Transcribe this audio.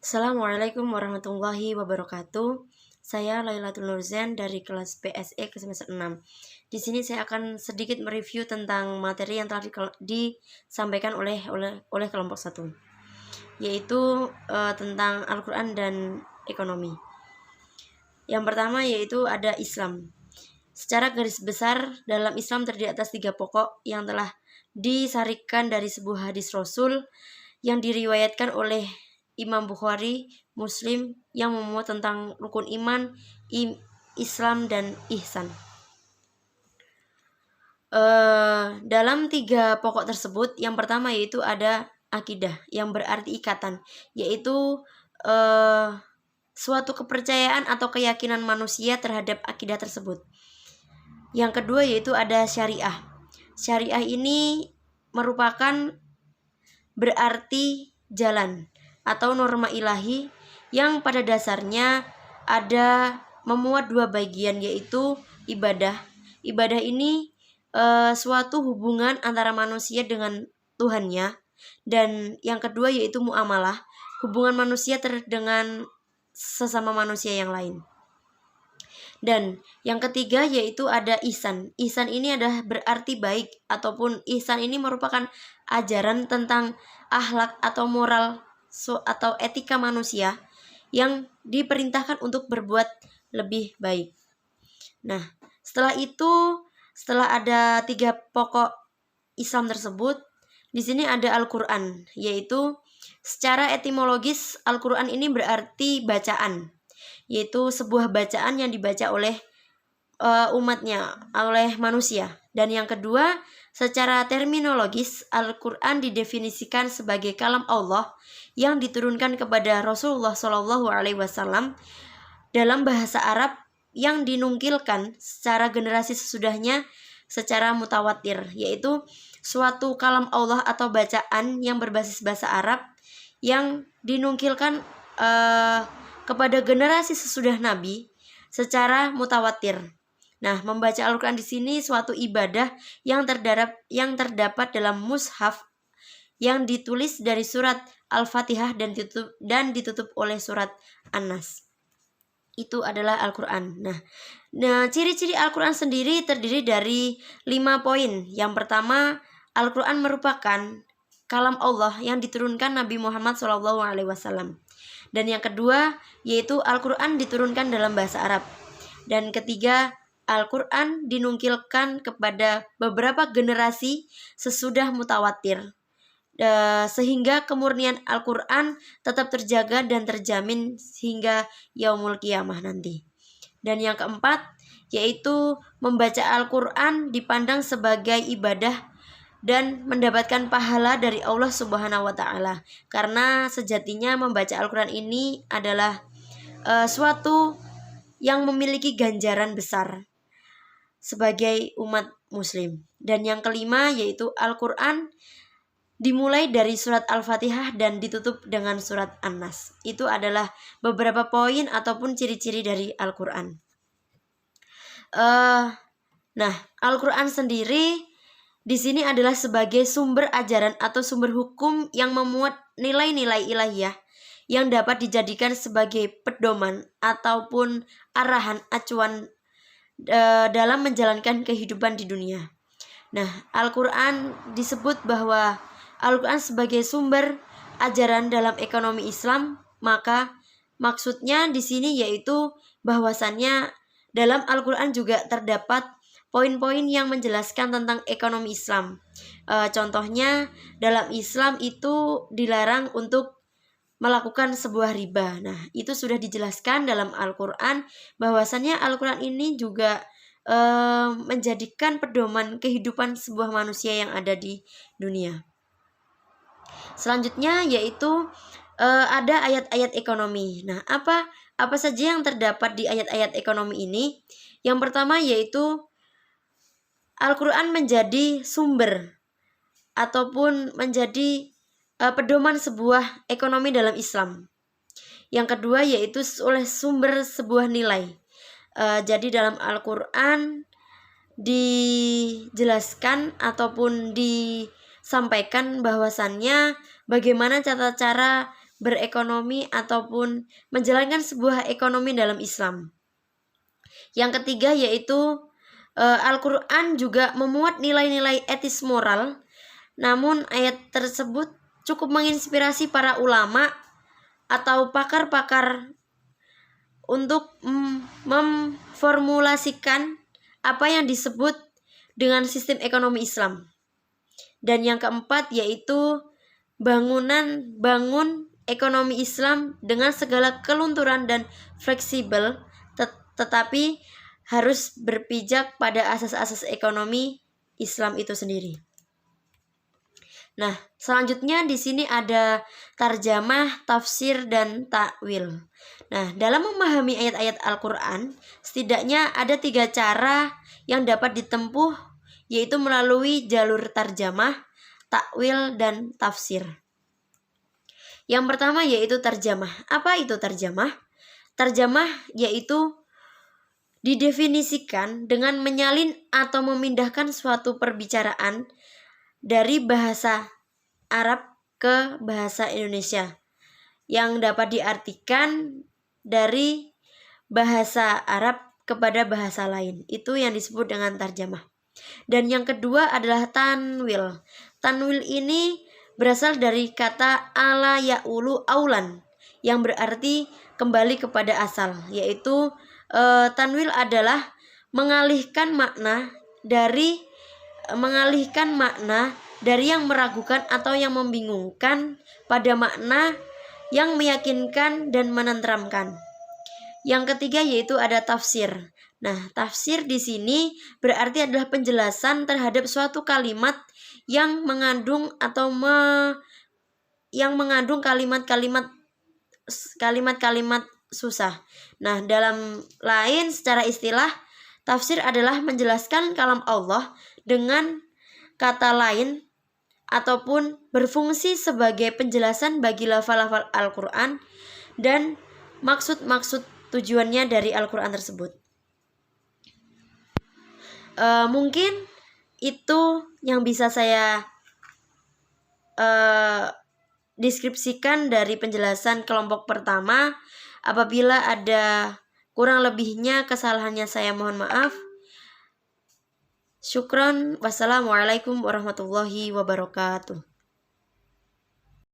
Assalamualaikum warahmatullahi wabarakatuh. Saya Lailatul Nurzain dari kelas PSE ke semester 6. Di sini saya akan sedikit mereview tentang materi yang telah disampaikan oleh kelompok 1, yaitu tentang Al-Qur'an dan ekonomi. Yang pertama yaitu ada Islam. Secara garis besar, dalam Islam terdiri atas 3 pokok yang telah disarikan dari sebuah hadis Rasul yang diriwayatkan oleh Imam Bukhari, Muslim, yang memuat tentang rukun iman, Islam, dan ihsan. Dalam 3 pokok tersebut, yang pertama yaitu ada akidah, yang berarti ikatan, yaitu suatu kepercayaan atau keyakinan manusia terhadap akidah tersebut. Yang kedua yaitu ada syariah. Syariah ini merupakan berarti jalan atau norma ilahi yang pada dasarnya ada memuat 2 bagian, yaitu ibadah. Ibadah ini suatu hubungan antara manusia dengan Tuhannya, dan yang kedua yaitu muamalah, hubungan manusia dengan sesama manusia yang lain. Dan yang ketiga yaitu ada ihsan. Ihsan ini adalah berarti baik, ataupun ihsan ini merupakan ajaran tentang akhlak atau moral atau etika manusia yang diperintahkan untuk berbuat lebih baik. Nah, setelah ada 3 pokok Islam tersebut, di sini ada Al-Qur'an, yaitu secara etimologis Al-Qur'an ini berarti bacaan, yaitu sebuah bacaan yang dibaca oleh umatnya, oleh manusia. Dan yang kedua, secara terminologis Al-Qur'an didefinisikan sebagai kalam Allah yang diturunkan kepada Rasulullah SAW dalam bahasa Arab yang dinukilkan secara generasi sesudahnya secara mutawatir, yaitu suatu kalam Allah atau bacaan yang berbasis bahasa Arab yang dinukilkan kepada generasi sesudah Nabi secara mutawatir. Nah, membaca Al-Qur'an di sini suatu ibadah yang terdapat dalam mushaf yang ditulis dari surat Al-Fatihah dan ditutup oleh surat An-Nas. Itu adalah Al-Qur'an. Nah, ciri-ciri Al-Qur'an sendiri terdiri dari 5 poin. Yang pertama, Al-Qur'an merupakan kalam Allah yang diturunkan Nabi Muhammad SAW. Dan yang kedua, yaitu Al-Qur'an diturunkan dalam bahasa Arab. Dan ketiga, Al-Qur'an dinukilkan kepada beberapa generasi sesudah mutawatir, sehingga kemurnian Al-Qur'an tetap terjaga dan terjamin hingga yaumul qiyamah nanti. Dan yang keempat, yaitu membaca Al-Qur'an dipandang sebagai ibadah dan mendapatkan pahala dari Allah Subhanahu wa Ta'ala, karena sejatinya membaca Al-Qur'an ini adalah suatu yang memiliki ganjaran besar sebagai umat muslim. Dan yang kelima yaitu Al-Qur'an dimulai dari surat Al-Fatihah dan ditutup dengan surat An-Nas. Itu adalah beberapa poin ataupun ciri-ciri dari Al-Qur'an. Nah, Al-Qur'an sendiri di sini adalah sebagai sumber ajaran atau sumber hukum yang memuat nilai-nilai ilahiyah yang dapat dijadikan sebagai pedoman ataupun arahan acuan dalam menjalankan kehidupan di dunia. Nah, Al-Qur'an disebut bahwa Al-Qur'an sebagai sumber ajaran dalam ekonomi Islam, maka maksudnya di sini yaitu bahwasannya dalam Al-Qur'an juga terdapat poin-poin yang menjelaskan tentang ekonomi Islam. Contohnya dalam Islam itu dilarang untuk melakukan sebuah riba. Nah, itu sudah dijelaskan dalam Al-Qur'an, bahwasannya Al-Qur'an ini juga menjadikan pedoman kehidupan sebuah manusia yang ada di dunia. Selanjutnya yaitu ada ayat-ayat ekonomi. Nah, apa saja yang terdapat di ayat-ayat ekonomi ini? Yang pertama yaitu Al-Qur'an menjadi sumber ataupun menjadi pedoman sebuah ekonomi dalam Islam. Yang kedua yaitu oleh sumber sebuah nilai. Jadi dalam Al-Qur'an dijelaskan ataupun disampaikan bahwasannya bagaimana cara berekonomi ataupun menjalankan sebuah ekonomi dalam Islam. Yang ketiga yaitu Al-Quran juga memuat nilai-nilai etis moral, namun ayat tersebut cukup menginspirasi para ulama atau pakar-pakar untuk memformulasikan apa yang disebut dengan sistem ekonomi Islam. Dan yang keempat yaitu bangun ekonomi Islam dengan segala kelunturan dan fleksibel, tetapi harus berpijak pada asas-asas ekonomi Islam itu sendiri. Nah, selanjutnya di sini ada tarjamah, tafsir, dan takwil. Nah, dalam memahami ayat-ayat Al-Quran, setidaknya ada 3 cara yang dapat ditempuh, yaitu melalui jalur tarjamah, takwil, dan tafsir. Yang pertama yaitu tarjamah. Apa itu tarjamah? Tarjamah yaitu didefinisikan dengan menyalin atau memindahkan suatu perbicaraan dari bahasa Arab ke bahasa Indonesia yang dapat diartikan dari bahasa Arab kepada bahasa lain. Itu yang disebut dengan tarjamah. Dan yang kedua adalah tanwil. Tanwil ini berasal dari kata ala ya'ulu aulan yang berarti kembali kepada asal, yaitu tanwil adalah mengalihkan makna dari yang meragukan atau yang membingungkan pada makna yang meyakinkan dan menenteramkan. Yang ketiga yaitu ada tafsir. Nah, tafsir di sini berarti adalah penjelasan terhadap suatu kalimat yang mengandung kalimat-kalimat susah. Nah, dalam lain secara istilah, tafsir adalah menjelaskan kalam Allah dengan kata lain ataupun berfungsi sebagai penjelasan bagi lafal-lafal Al-Quran dan maksud-maksud tujuannya dari Al-Quran tersebut. Mungkin itu yang bisa saya deskripsikan dari penjelasan kelompok pertama. Apabila ada kurang lebihnya, kesalahannya saya mohon maaf. Syukron. Wassalamualaikum warahmatullahi wabarakatuh.